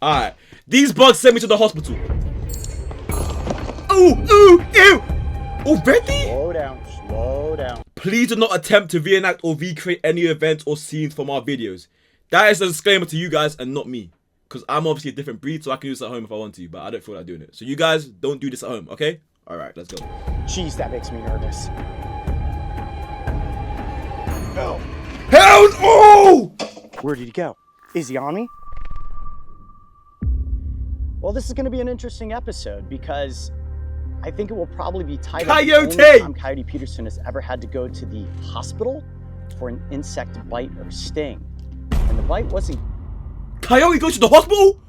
Alright. These bugs sent me to the hospital. Ooh, ew! Already? Slow down, slow down. Please do not attempt to reenact or recreate any events or scenes from our videos. That is a disclaimer to you guys and not me. Because I'm obviously a different breed, so I can do this at home if I want to, but I don't feel like doing it. So you guys, don't do this at home, okay? Alright, let's go. Jeez, that makes me nervous. Hell no! Where did he go? Is he on me? Well, this is going to be an interesting episode because I think it will probably be titled Coyote! The only time Coyote Peterson has ever had to go to the hospital for an insect bite or sting. And the bite wasn't... Coyote goes to the hospital?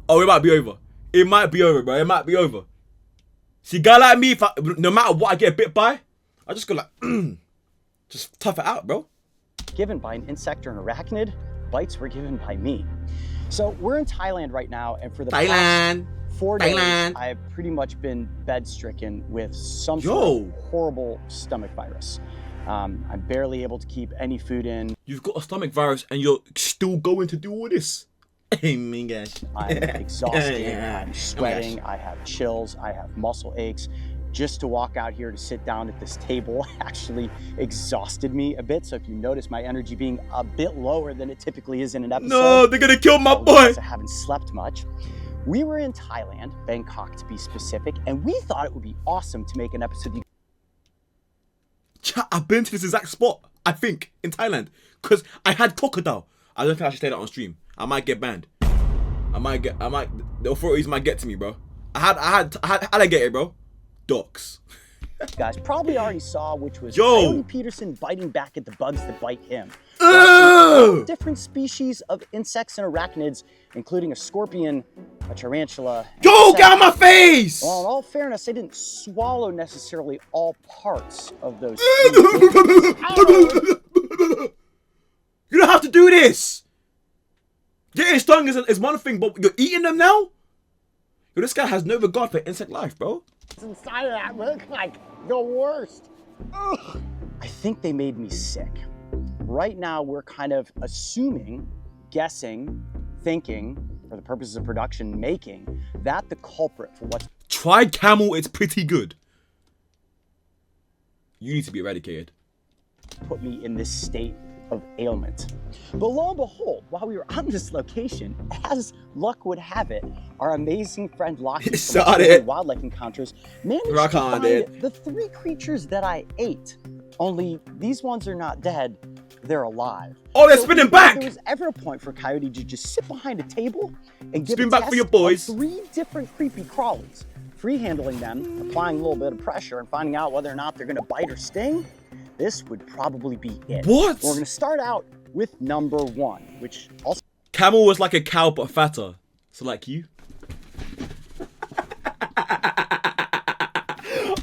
Oh, it might be over. It might be over, bro. It might be over. See, a guy like me, no matter what I get bit by, I just go like, just tough it out, bro. Given by an insect or an arachnid, bites were given by me. So we're in Thailand right now, and for the past 4 days, I've pretty much been bed-stricken with some sort of horrible stomach virus. I'm barely able to keep any food in. You've got a stomach virus and you're still going to do all this? Hey, my gosh. I'm exhausted, I'm sweating, I have chills, I have muscle aches. Just to walk out here to sit down at this table actually exhausted me a bit. So if you notice my energy being a bit lower than it typically is in an episode. No, they're gonna kill my boy. I haven't slept much. We were in Thailand, Bangkok to be specific, and we thought it would be awesome to make an episode. Chat, I've been to this exact spot, I think, in Thailand. Because I had crocodile. I don't think I should say that on stream. I might get banned. The authorities might get to me, bro. I had alligator, bro. Docs. Guys probably already saw, which was Coyote Peterson biting back at the bugs that bite him. Different species of insects and arachnids, including a scorpion, a tarantula. Yo, get out of my face! Well, in all fairness, I didn't swallow necessarily all parts of those. You don't have to do this! Getting stung is one thing, but you're eating them now? Yo, this guy has no regard for insect life, bro. Inside of that look like the worst. Ugh. I think they made me sick. Right now, we're kind of assuming, guessing, thinking, for the purposes of production, making, that the culprit for what's... Tried camel, it's pretty good. You need to be eradicated. ...put me in this state of ailment. But lo and behold, while we were on this location, as luck would have it, our amazing friend Lockie from Wildlife Encounters managed to find the 3 creatures that I ate. Only these ones are not dead, they're alive. Oh, they're spinning back! There was ever a point for Coyote to just sit behind a table and give spin back for your boys. 3 different creepy crawlies, free-handling them, applying a little bit of pressure, and finding out whether or not they're gonna bite or sting. This would probably be it. What? We're gonna start out with number 1, which also... Camel was like a cow but fatter. So like you.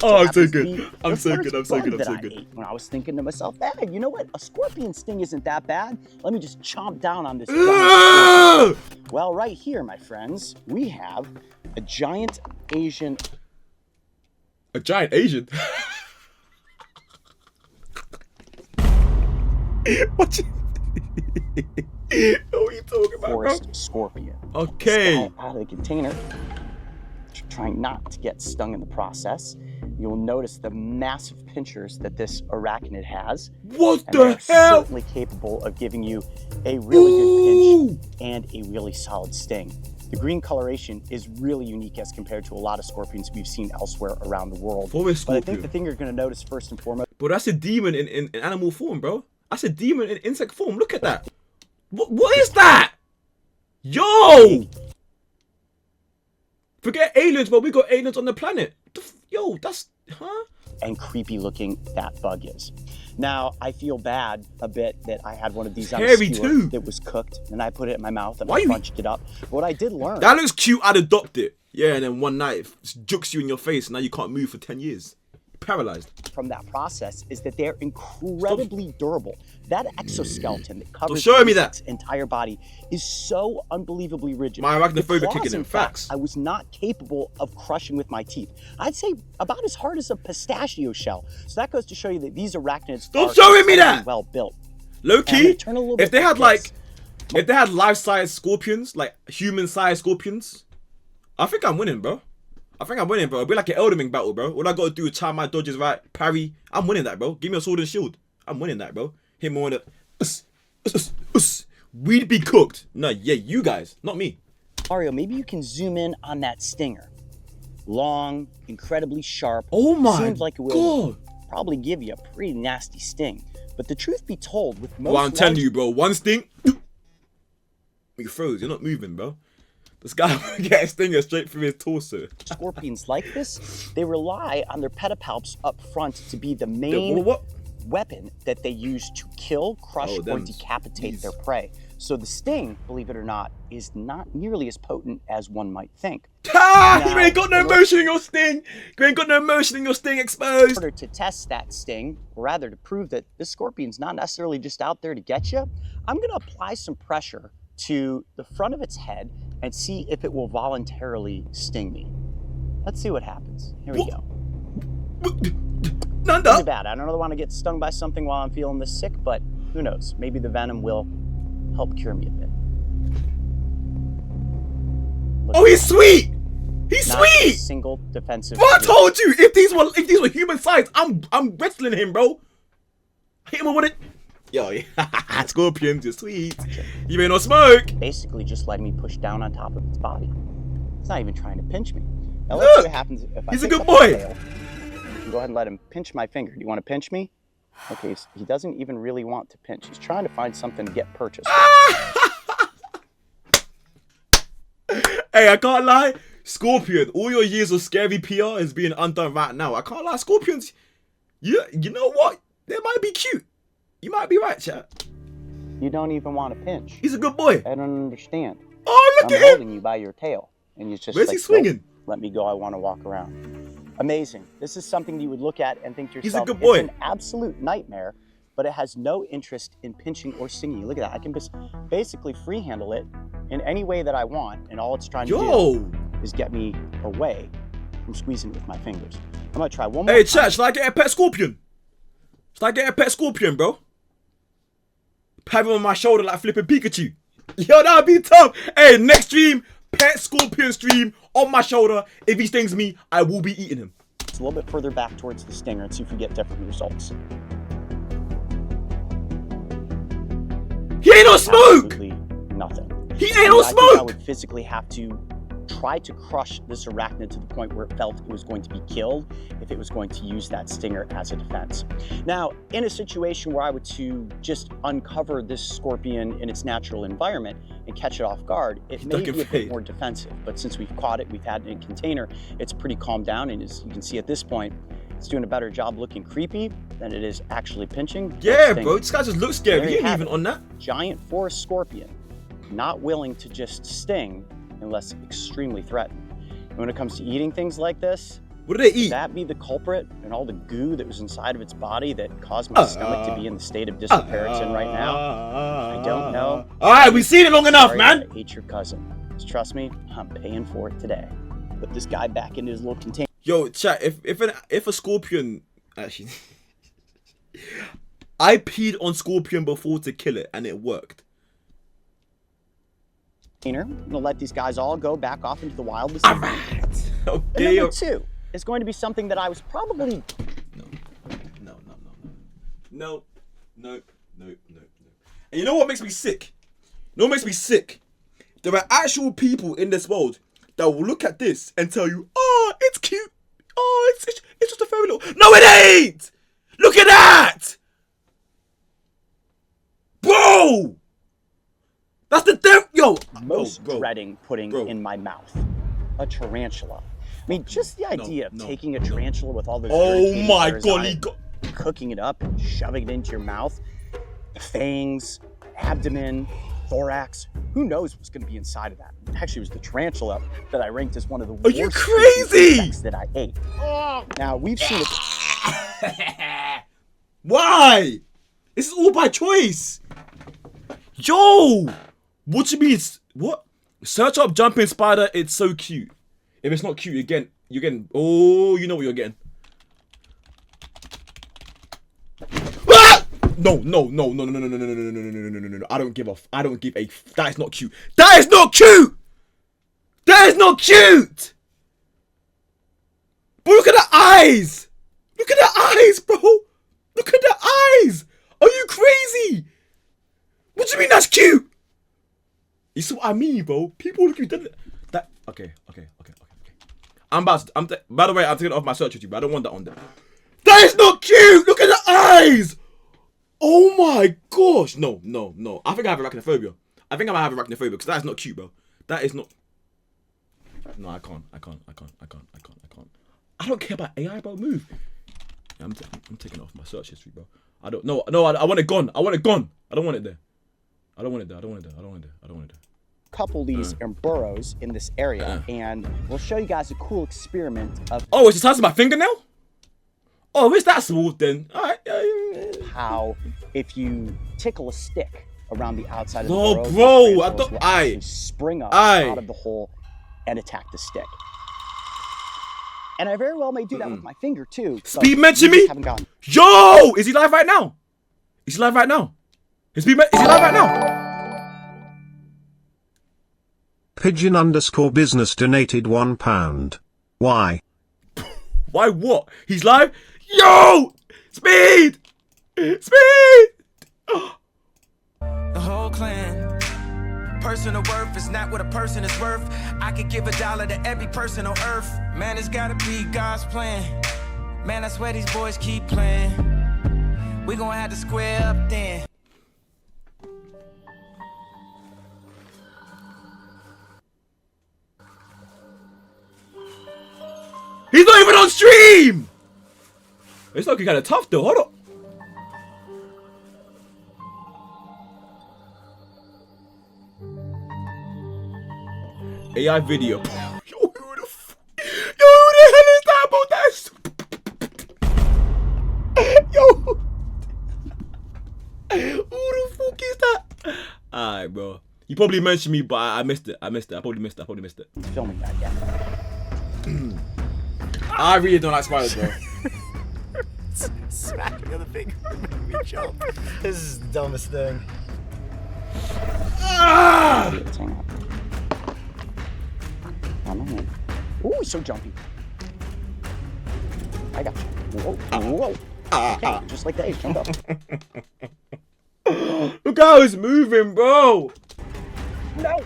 Oh, I'm so good. I'm so good. When I was thinking to myself, hey, you know what? A scorpion sting isn't that bad. Let me just chomp down on this. Well, right here, my friends, we have a giant Asian. A giant Asian? What are you talking about, forest bro? Scorpion. Okay. Out of the container, trying not to get stung in the process. You'll notice the massive pinchers that this arachnid has. What the hell? Certainly capable of giving you a really good pinch and a really solid sting. The green coloration is really unique as compared to a lot of scorpions we've seen elsewhere around the world. But I think the thing you're going to notice first and foremost. But that's a demon in animal form, bro. That's a demon in insect form. Look at that. What is that? Yo! Forget aliens, but we got aliens on the planet. Yo, that's... Huh? And creepy looking that bug is. Now, I feel bad a bit that I had one of these on a skewer that was cooked, and I put it in my mouth and I crunched it up. But what I did learn... That looks cute, I'd adopt it. Yeah, and then one night, it jukes you in your face, and now you can't move for 10 years. Paralyzed. From that process is that they're incredibly durable. That exoskeleton that covers the entire body is so unbelievably rigid. My arachnophobia kicking in, facts. I was not capable of crushing with my teeth. I'd say about as hard as a pistachio shell. So that goes to show you that these arachnids are well built. Low key, if they had like If they had life-size scorpions, like human-sized scorpions, I think I'm winning, bro. I think I'm winning, bro. It'd be like an Elden Ring battle, bro. All I gotta do is time my dodges right, parry. I'm winning that, bro. Give me a sword and shield. I'm winning that, bro. Hit me on the... We'd be cooked. No, yeah, you guys, not me. Mario, maybe you can zoom in on that stinger. Long, incredibly sharp. Oh my Seems like it God. will probably give you a pretty nasty sting. But the truth be told, with most... Well, I'm telling you, bro. One sting... You froze. You're not moving, bro. This guy will get a stinger straight through his torso. Scorpions like this, they rely on their pedipalps up front to be the main weapon that they use to kill, crush, or decapitate their prey. So the sting, believe it or not, is not nearly as potent as one might think. Ha! You ain't got no motion in your sting! You ain't got no motion in your sting exposed! In order to test that sting, or rather to prove that this scorpion's not necessarily just out there to get you, I'm gonna apply some pressure to the front of its head and see if it will voluntarily sting me. Let's see what happens. Here we go. Nanda. Too bad. I don't really want to get stung by something while I'm feeling this sick, but who knows? Maybe the venom will help cure me a bit. Oh, he's sweet. He's Not sweet. a single defensive. Bro, I told you, if these were human size, I'm wrestling him, bro. Hit him with it. Yo, yeah. Scorpions, you're sweet. You ain't no smoke. Basically, just letting me push down on top of its body. It's not even trying to pinch me. Now let's see what happens if I. He's a pick good up boy. the tail. Go ahead and let him pinch my finger. Do you want to pinch me? Okay, so he doesn't even really want to pinch. He's trying to find something to get purchased. Hey, I can't lie. Scorpion, all your years of scary PR is being undone right now. I can't lie. Scorpions, you know what? They might be cute. You might be right, chat. You don't even want to pinch. He's a good boy. I don't understand. Oh, look I'm at him. holding you by your tail. And he's just Where's like, he swinging? "Nope, let me go. I want to walk around." Amazing. This is something you would look at and think to yourself, He's a good boy. It's an absolute nightmare, but it has no interest in pinching or stinging you. Look at that. I can just basically free handle it in any way that I want, and all it's trying to do is get me away from squeezing it with my fingers. I'm gonna try one more time. Chat, should I get a pet scorpion? Should I get a pet scorpion, bro? Have him on my shoulder like flipping Pikachu. Yo, that'd be tough. Hey, next stream, pet scorpion stream on my shoulder. If he stings me, I will be eating him. It's a little bit further back towards the stinger and see if we get different results. He ain't no smoke. Absolutely nothing. He ain't no I think I smoke. would physically have to try to crush this arachnid to the point where it felt it was going to be killed if it was going to use that stinger as a defense. Now, in a situation where I were to just uncover this scorpion in its natural environment and catch it off guard, it may be a bit more defensive. But since we've caught it, we've had it in a container, it's pretty calmed down. And as you can see at this point, it's doing a better job looking creepy than it is actually pinching. Yeah, bro, this guy just looks scary. He ain't even on that. Giant forest scorpion, not willing to just sting unless extremely threatened. And when it comes to eating things like this, what do they eat? Could that be the culprit and all the goo that was inside of its body that caused my stomach to be in the state of disrepair it's in right now? I don't know. All right, we've seen it long enough, man. I ate your cousin. Just trust me, I'm paying for it today. Put this guy back into his little container. Yo, chat, if a scorpion, actually, I peed on scorpion before to kill it and it worked. I'm gonna let these guys all go back off into the wild. All right. Okay. And number two is going to be something that I was probably... No. And you know what makes me sick? You know what makes me sick? There are actual people in this world that will look at this and tell you, oh, it's cute. Oh, it's just a fairy little... No, it ain't! Look at that! Bro! That's the thing, yo. Most dreading putting in my mouth. A tarantula. I mean, just the idea of taking a tarantula with all those... Oh my God, cooking it up and shoving it into your mouth. The fangs, abdomen, thorax. Who knows what's going to be inside of that? Actually, it was the tarantula that I ranked as one of the worst insects that I ate. Now, we've seen it... Why? This is all by choice. Yo! What you mean? What? Search up jumping spider. It's so cute. If it's not cute, you're getting. Oh, you know what you're getting. Ah! No. I don't give a. That is not cute. That is not cute. That is not cute. But look at the eyes. Look at the eyes, bro. Look at the eyes. Are you crazy? What do you mean that's cute? You see what I mean, bro? People look at that. Okay. By the way, I'm taking it off my search with you, but I don't want that on there. That is not cute. Look at the eyes. Oh my gosh. No. I think I have arachnophobia. I think I might have arachnophobia because that is not cute, bro. That is not. No, I can't. I don't care about AI, bro. Move. Yeah, I'm taking it off my search history, bro. I don't. No. I want it gone. I want it gone. I don't want it there. I don't want it there. Couple these burrows in this area, and we'll show you guys a cool experiment of. Oh, it's the size of my fingernail. Oh, it's that smooth then. All right. How if you tickle a stick around the outside of the burrow, bro, I thought I spring up out of the hole and attack the stick. And I very well may do that with my finger too. Speed mention me. Yo, is he live right now? Is he live right now? Is he live right now? Pigeon_business donated £1. Why? Why what? He's live? Yo! Speed! The whole clan. Personal worth is not what a person is worth. I could give $1 to every person on earth. Man, it's gotta be God's plan. Man, I swear these boys keep playing. We gonna have to square up then. He's not even on stream! It's looking kind of tough though. Hold on. AI video. Yo, who the hell is that, bro? Yo. Who the fuck is that? Alright, bro. You probably mentioned me, but I missed it. I probably missed it. Filming that, yeah. I really don't like spiders, bro. Smacking the finger made me jump. This is the dumbest thing. Ah! Ooh, he's so jumpy. I got you. Whoa. Okay, just like that, he's jumped up. Look how he's moving, bro. No.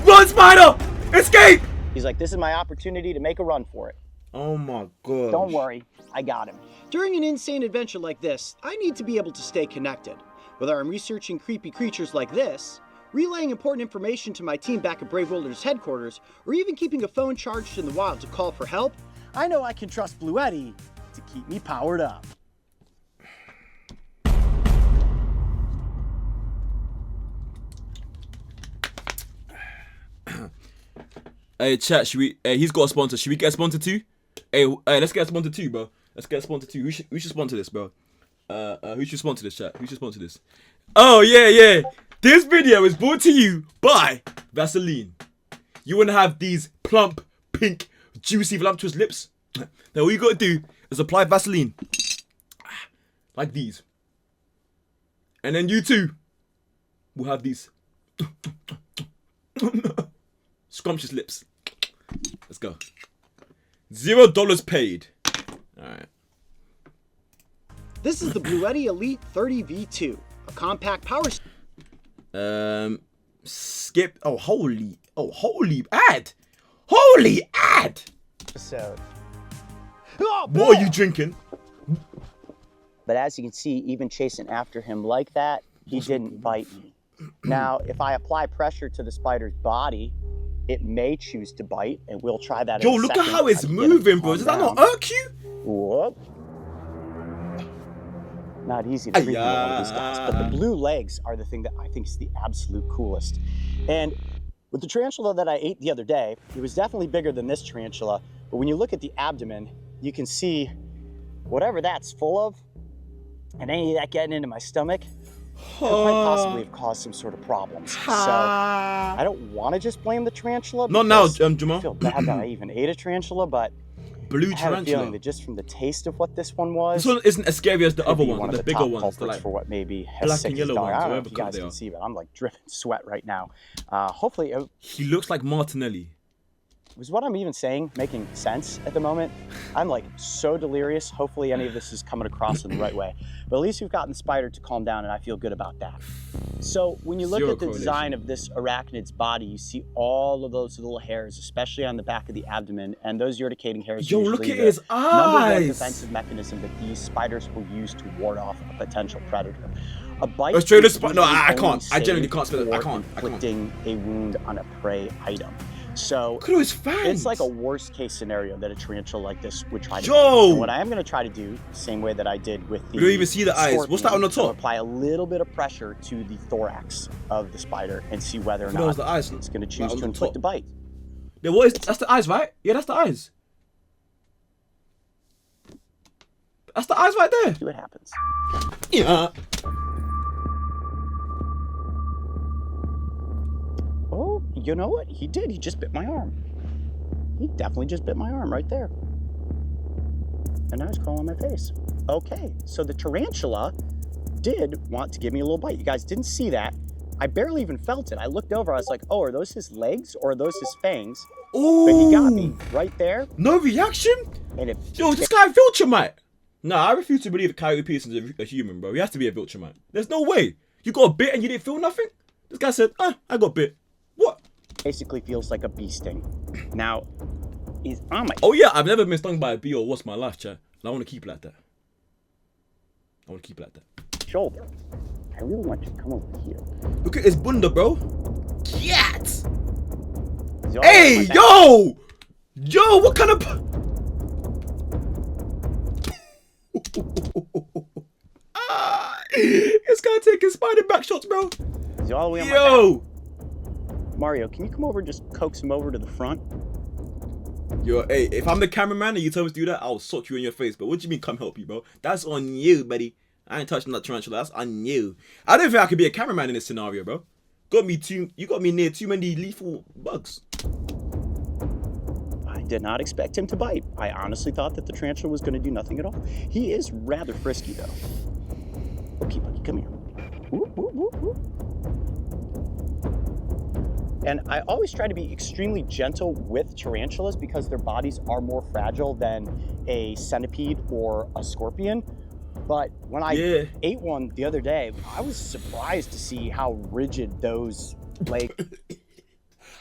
Run, spider! Escape! He's like, this is my opportunity to make a run for it. Oh my god. Don't worry, I got him. During an insane adventure like this, I need to be able to stay connected. Whether I'm researching creepy creatures like this, relaying important information to my team back at Brave Wilderness headquarters, or even keeping a phone charged in the wild to call for help, I know I can trust Bluetti to keep me powered up. Hey, chat, should we... Hey, he's got a sponsor. Should we get a sponsor too? Hey, let's get a sponsor too, bro. Let's get a sponsor too. Who should sponsor this, bro? Who should sponsor this, chat? Who should sponsor this? Oh, yeah. This video is brought to you by Vaseline. You want to have these plump, pink, juicy, voluptuous lips? Now all you got to do is apply Vaseline. Like these. And then you too will have these scrumptious lips. Let's go. $0 paid. Alright. This is the Bluetti Elite 30 V2, a compact power... Skip. Holy ad. Holy ad. Episode. What are you drinking? But as you can see, even chasing after him like that, he didn't bite me. Now, if I apply pressure to the spider's body, it may choose to bite, and we'll try that. Yo, look at how it's moving, bro. Does that not irk you? Whoop. Not easy to treat one of these guys, but the blue legs are the thing that I think is the absolute coolest. And with the tarantula that I ate the other day, it was definitely bigger than this tarantula, but when you look at the abdomen, you can see whatever that's full of, and any of that getting into my stomach, could quite possibly have caused some sort of problems. So I don't want to just blame the tarantula. Not now, I Jamal. feel bad that I even ate a tarantula, but Blue I have a feeling tarantula. that just from the taste of what this one was, This one isn't as scary as the other one ones, of the the bigger top ones. culprits Like, for what maybe has black sick and his yellow dog. ones, I don't know whatever if you colour guys they can are. see, but I'm like dripping sweat right now. Hopefully, he looks like Martinelli. was what I'm even saying making sense at the moment? I'm like so delirious. Hopefully any of this is coming across in the right way. But at least we've gotten the spider to calm down, and I feel good about that. So when you look Zero at the correlation. design of this arachnid's body, you see all of those little hairs, especially on the back of the abdomen, and those urticating hairs Yo, are look usually at the his number one eyes. defensive mechanism that these spiders will use to ward off a potential predator. A bite Let's try this is spot. No, usually I only can't. I genuinely saved can't spell it. I for can't. inflicting a wound on a prey item. So Look at his fangs. it's like a worst case scenario that a tarantula like this would try to do. Yo! And what I am going to try to do, same way that I did with the We don't even see the eyes. What's that on the scorpion, top? Apply a little bit of pressure to the thorax of the spider and see whether or That was not the eyes. it's going to Like choose on to the inflict top. a bite. Yeah, what is? That's the eyes, right? Yeah, that's the eyes. That's the eyes right there. See what happens. Yeah. Oh, you know what? He did. He just bit my arm. He definitely just bit my arm right there. And now he's crawling on my face. Okay, so the tarantula did want to give me a little bite. You guys didn't see that. I barely even felt it. I looked over, I was like, oh, are those his legs or are those his fangs? Oh. But he got me right there. No reaction? And it, Yo, this guy Viltrumite. Nah, I refuse to believe that Coyote Peterson's a human, bro. He has to be a Viltrumite. There's no way. You got bit and you didn't feel nothing? This guy said, I got bit. What? basically feels like a bee sting. Now, he's on my Oh yeah, I've never been stung by a bee or wasp in my life, chat. And I want to keep it like that. I want to keep it like that. shoulder. I really want you to come over here. Look at his bunda, bro. Cat. He's all Hey, over my back. yo! Yo, what kind of... This guy taking spider back shots, bro. He's all the way on my back. Yo! Mario, can you come over and just coax him over to the front? Yo, hey, if I'm the cameraman and you tell me to do that, I'll sock you in your face, bro. What do you mean come help you, bro? That's on you, buddy. I ain't touching that tarantula. That's on you. I don't think I could be a cameraman in this scenario, bro. You got me near too many lethal bugs. I did not expect him to bite. I honestly thought that the tarantula was going to do nothing at all. He is rather frisky, though. Okay, buddy, come here. Whoop, whoop, whoop, whoop. And I always try to be extremely gentle with tarantulas because their bodies are more fragile than a centipede or a scorpion. But when I ate one the other day, I was surprised to see how rigid those, like...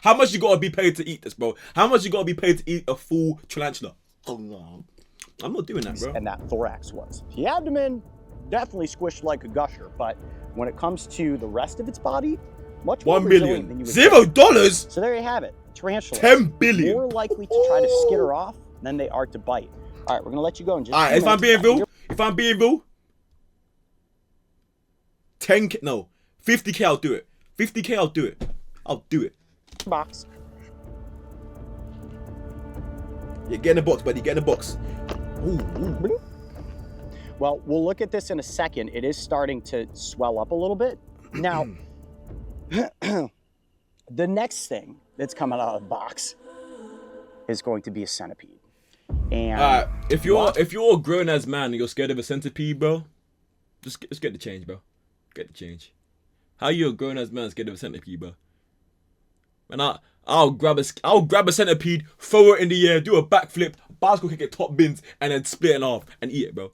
How much you gotta be paid to eat this, bro? How much you gotta be paid to eat a full tarantula? Oh no. I'm not doing that, bro. And that thorax was. The abdomen definitely squished like a gusher, but when it comes to the rest of its body, much more 1 resilient than million. you would think. $0? So there you have it. Tarantulas. 10 billion. More likely to try to skitter off than they are to bite. All right, we're gonna let you go in just. Alright, if I'm being real, 10K, no, 50K, I'll do it. 50K, I'll do it. I'll do it. Box. Yeah, get in the box, buddy. Get in the box. Ooh. Well, we'll look at this in a second. It is starting to swell up a little bit. Now, the next thing that's coming out of the box is going to be a centipede. And if you're a grown ass man and you're scared of a centipede, bro, just get the change, bro. Get the change. How you a grown ass man scared of a centipede, bro? Man, I'll grab a centipede, throw it in the air, do a backflip, bicycle kick it top bins, and then split it off and eat it, bro.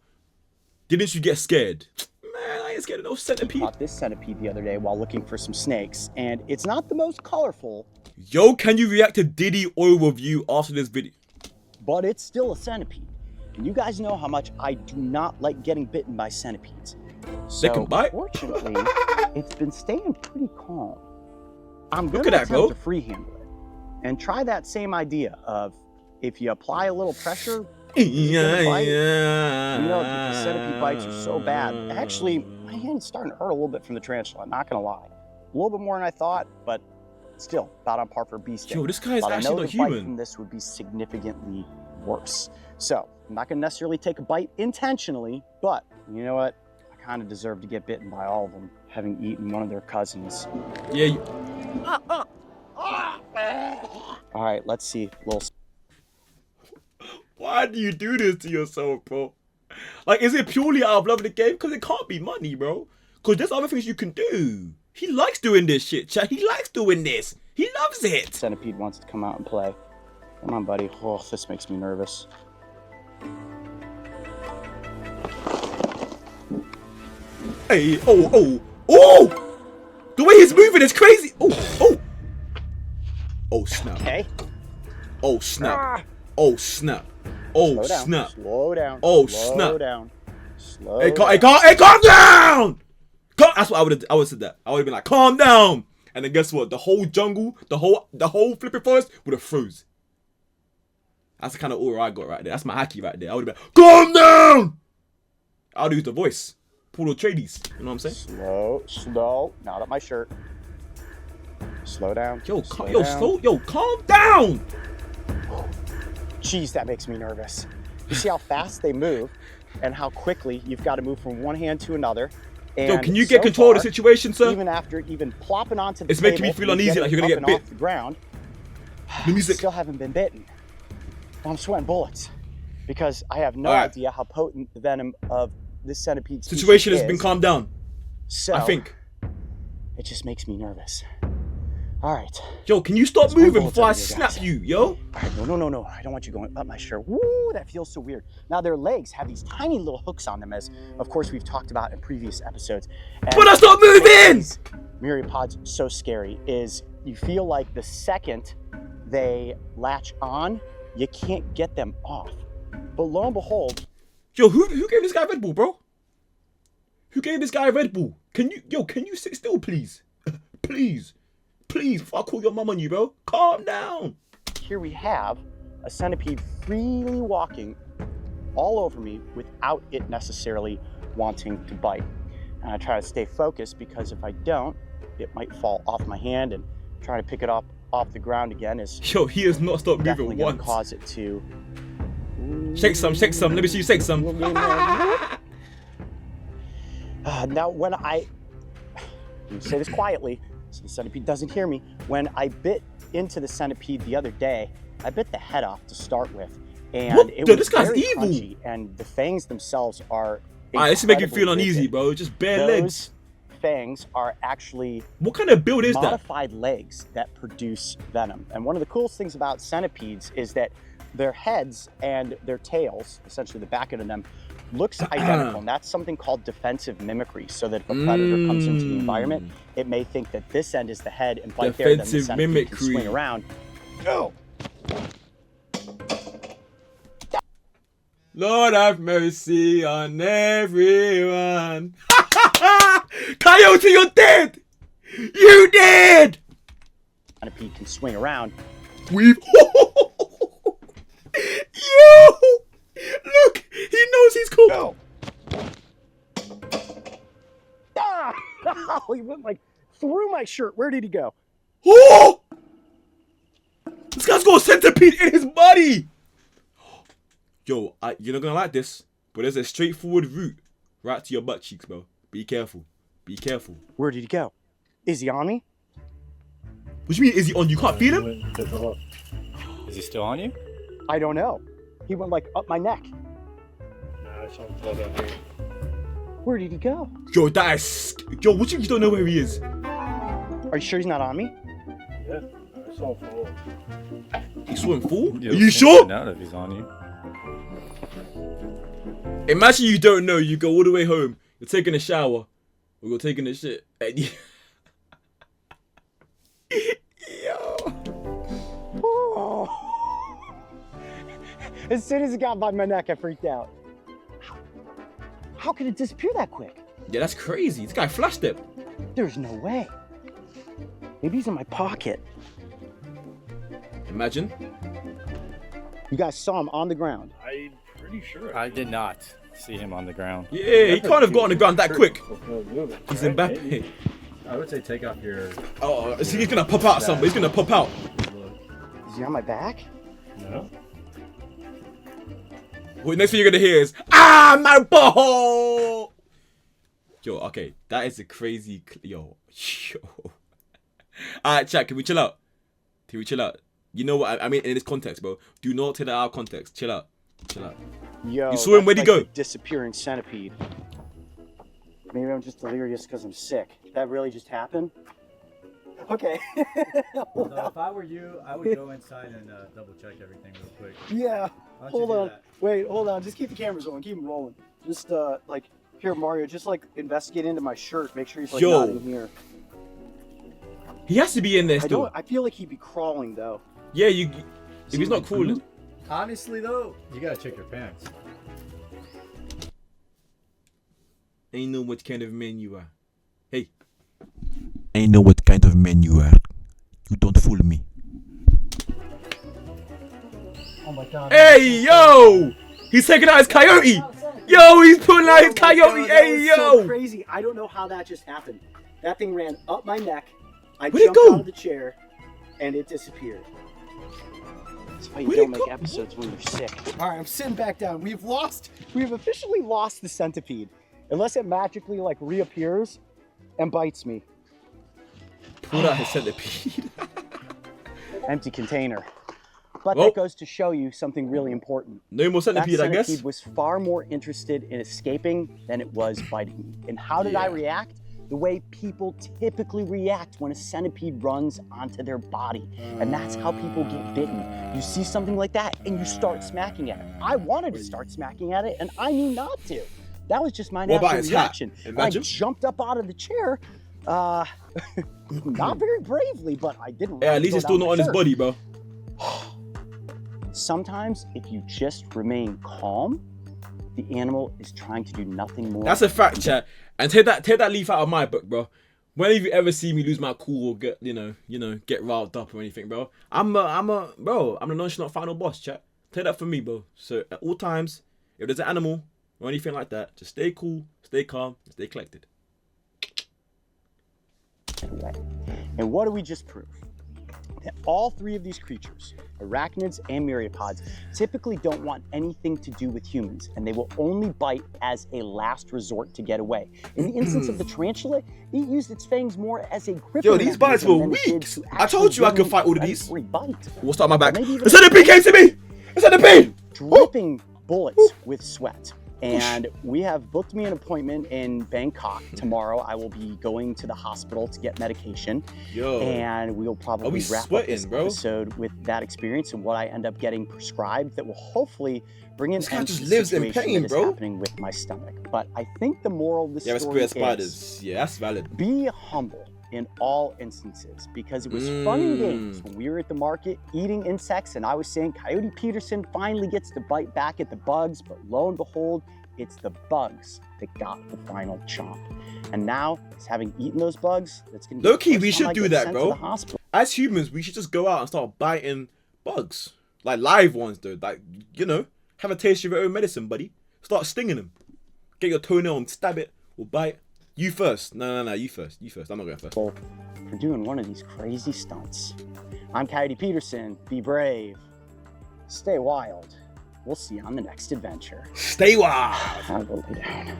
Didn't you get scared? Man, I ain't scared of no centipede. I caught this centipede the other day while looking for some snakes, and it's not the most colorful. Yo, can you react to Diddy oil review after this video? But it's still a centipede. And you guys know how much I do not like getting bitten by centipedes. So, They can bite? fortunately, it's been staying pretty calm. I'm Look going at to that, bro. attempt to free handle it. And try that same idea of if you apply a little pressure, Yeah, bite. yeah. You know, the centipede bites are so bad. Actually, my hand's starting to hurt a little bit from the tarantula, I'm not going to lie. A little bit more than I thought, but still, about on par for a bee sting. Yo, this guy is But I actually know not the bite human. from this would be significantly worse. So, I'm not going to necessarily take a bite intentionally, but you know what? I kind of deserve to get bitten by all of them, having eaten one of their cousins. Yeah. All right, let's see. Why do you do this to yourself, bro? Like, is it purely out of love of the game? Because it can't be money, bro. Because there's other things you can do. He likes doing this shit, chat. He likes doing this. He loves it. Centipede wants to come out and play. Come on, buddy. Oh, this makes me nervous. Hey, oh! The way he's moving is crazy. Oh, snap. Okay. Oh, snap. Oh, snap. Oh, snap. Slow down. Oh, Slow snap. down. Slow Hey, down. calm down! That's what I would have said that. I would have been like, calm down! And then guess what? The whole jungle, the whole flipping forest would have froze. That's the kind of aura I got right there. That's my haki right there. I would have been like, calm down! I would use the voice. Paulo Atreides. You know what I'm saying? Slow. Not up my shirt. Slow down. Yo, calm down! Jeez, that makes me nervous. You see how fast they move and how quickly you've got to move from one hand to another. And yo, can you get control of the situation, sir? Even after plopping onto the it's table, making me feel uneasy, like you're gonna get bit. Off the ground. The music. Still haven't been bitten. Well, I'm sweating bullets because I have no Alright. idea how potent the venom of this centipede Situation is. has been calmed down. So I think. It just makes me nervous. All right. Yo, can you stop moving before I snap you, yo? All right, no. I don't want you going up my shirt. Woo, that feels so weird. Now, their legs have these tiny little hooks on them, as, of course, we've talked about in previous episodes. And But I stop moving! Myriapods so scary is you feel like the second they latch on, you can't get them off. But lo and behold... Yo, who gave this guy Red Bull, bro? Who gave this guy Red Bull? Can you sit still, please? Please, before I call your mum on you, bro. Calm down. Here we have a centipede freely walking all over me without it necessarily wanting to bite. And I try to stay focused because if I don't, it might fall off my hand, and trying to pick it up off the ground again is Yo, he has not stopped definitely moving going once. to cause it to... Shake some. Let me see you shake some. Now, when let me say this quietly, so the centipede doesn't hear me. When I bit into the centipede the other day, I bit the head off to start with, and What? it Dude, was this guy's very evil. crunchy, and the fangs themselves are. Alright, this is making you feel incredibly uneasy, rigid. bro. Just bare Those legs. fangs are actually What kind of build is that? modified legs that produce venom. And one of the coolest things about centipedes is that their heads and their tails, essentially the back end of them, looks identical. And that's something called defensive mimicry. So that if a predator comes into the environment, it may think that this end is the head and bite there, then the Defensive centipede can swing mimicry. around. Go! Lord have mercy on everyone. Coyote, you're dead. You dead. Centipede can swing around. We've. Yo! Look, he knows he's cool. Go! Ah! Oh, he went like through my shirt. Where did he go? Oh! This guy's got a centipede in his body. Yo, you're not gonna like this, but there's a straightforward route right to your butt cheeks, bro. Be careful. Be careful. Where did he go? Is he on me? What do you mean, is he on? You can't feel him? Is he still on you? I don't know. He went like up my neck. Where did he go? Yo, that is. Yo, what you don't know where he is? Are you sure he's not on me? Yeah, I saw him fall. He saw him fall? You'll Are you soon sure? find out if he's on you. Imagine you don't know. You go all the way home. You're taking a shower. Or you're taking a shit. And you... Yo. Oh. As soon as it got by my neck, I freaked out. How could it disappear that quick? Yeah, that's crazy. This guy flashed it. There's no way. Maybe he's in my pocket. Imagine. You guys saw him on the ground. I'm pretty sure. I did not see him on the ground. Yeah, he can't have got on the ground that quick. Moving, He's right? Mbappe. Maybe. I would say take off your. Oh, so he's gonna pop out something. He's gonna pop out. Is he on my back? No. Well, next thing you're gonna hear is, ah, my ball. Yo, okay, that is a crazy. Yo. Alright, chat. Can we chill out? You know what? I mean, in this context, bro. Do not take that out of context. Chill out. Yo, You saw him. Where'd he go? The disappearing centipede. Maybe I'm just delirious because I'm sick. That really just happened? Okay. No, if I were you, I would go inside and double check everything real quick. Yeah. Why don't you Hold do on. that? Wait, hold on. Just keep the cameras on. Keep them rolling. Just like here, Mario. Just like investigate into my shirt. Make sure he's like Yo. not in here. He has to be in there still. I feel like he'd be crawling though. Yeah, you. If he's not crawling. Honestly, though, you gotta check your pants. Ain't know what kind of man you are. Hey. Ain't know what kind of man you are. You don't fool me. Oh my god. Hey, yo! He's taking out his coyote! Yo, he's pulling out his coyote! God, Hey, that was yo! so crazy. I don't know how that just happened. That thing ran up my neck. I Where'd it jumped go? out of the chair, and it disappeared. That's why you Where'd it don't make go? episodes when you're sick. All right, I'm sitting back down. We've officially lost the centipede, unless it magically like reappears and bites me. Pulled out his centipede. Empty container. But Well, that goes to show you something really important. no more centipede, That I guess. centipede was far more interested in escaping than it was biting me. And how did I Yeah. react? The way people typically react when a centipede runs onto their body. And that's how people get bitten. You see something like that and you start smacking at it. I wanted to start smacking at it and I knew not to. That was just my What about natural his hat? reaction. Imagine. I jumped up out of the chair. Not very bravely, but I didn't. Yeah, at least go it's still down not on my his shirt. body, bro. Sometimes, if you just remain calm, the animal is trying to do nothing more. That's a fact, chat. And take that leaf out of my book, bro. When have you ever seen me lose my cool or get get riled up or anything, bro? I'm the nonchalant final boss, chat. Take that from me, bro. So at all times, if there's an animal or anything like that, just stay cool, stay calm, and stay collected. And what do we just prove? That all three of these creatures, arachnids and myriapods, typically don't want anything to do with humans, and they will only bite as a last resort to get away. In the instance of the tarantula, it used its fangs more as a gripping Yo, these bites mechanism were than it did weak. to I told you I actually could fight all of bring these. predatory bite. What's up my back? Maybe even The centipede came to me! The centipede! Dripping bullets with sweat. And we have booked me an appointment in Bangkok tomorrow. I will be going to the hospital to get medication. Yo. And we'll probably Are we wrap up sweating, this bro? episode with that experience and what I end up getting prescribed that will hopefully bring an This guy end just to the lives in situation pain, that is bro. happening with my stomach. But I think the moral of the Yeah, story it's spiders. is Yeah, that's valid. be humble in all instances, because it was fun and games when we were at the market eating insects and I was saying Coyote Peterson finally gets to bite back at the bugs, but lo and behold, it's the bugs that got the final chomp. And now, it's having eaten those bugs, that's gonna be Low-key, the we first time should I do get that, sent bro. to the hospital. As humans, we should just go out and start biting bugs. Like live ones, though. Like, have a taste of your own medicine, buddy. Start stinging them. Get your toenail and stab it or bite. You first. No, you first. You first. I'm not going first. For doing one of these crazy stunts. I'm Coyote Peterson. Be brave. Stay wild. We'll see you on the next adventure. Stay wild. I'll go lay down.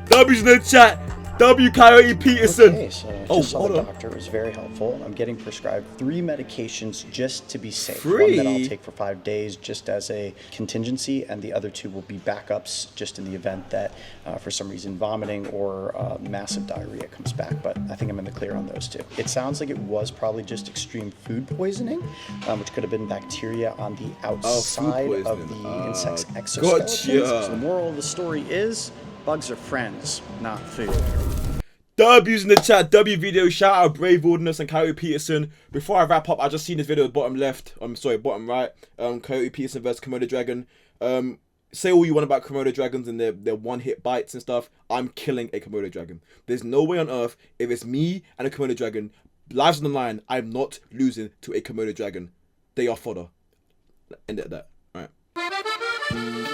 W's in the chat. W Coyote Peterson. Okay, so I Oh, just saw hold the on. doctor. It was very helpful. I'm getting prescribed 3 medications just to be safe. 3? One that I'll take for 5 days just as a contingency, and the other 2 will be backups just in the event that for some reason vomiting or massive diarrhea comes back. But I think I'm in the clear on those 2. It sounds like it was probably just extreme food poisoning, which could have been bacteria on the outside of poisoning. the insect's exoskeletons. Gotcha. So the moral of the story is, bugs are friends, not food. W's in the chat. W video. Shout out Brave Wilderness and Coyote Peterson. Before I wrap up, I just seen this video bottom left. I'm sorry, bottom right. Coyote Peterson versus Komodo Dragon. Say all you want about Komodo dragons and their one-hit bites and stuff. I'm killing a Komodo dragon. There's no way on earth, if it's me and a Komodo dragon, lives on the line, I'm not losing to a Komodo dragon. They are fodder. End it at that. All right.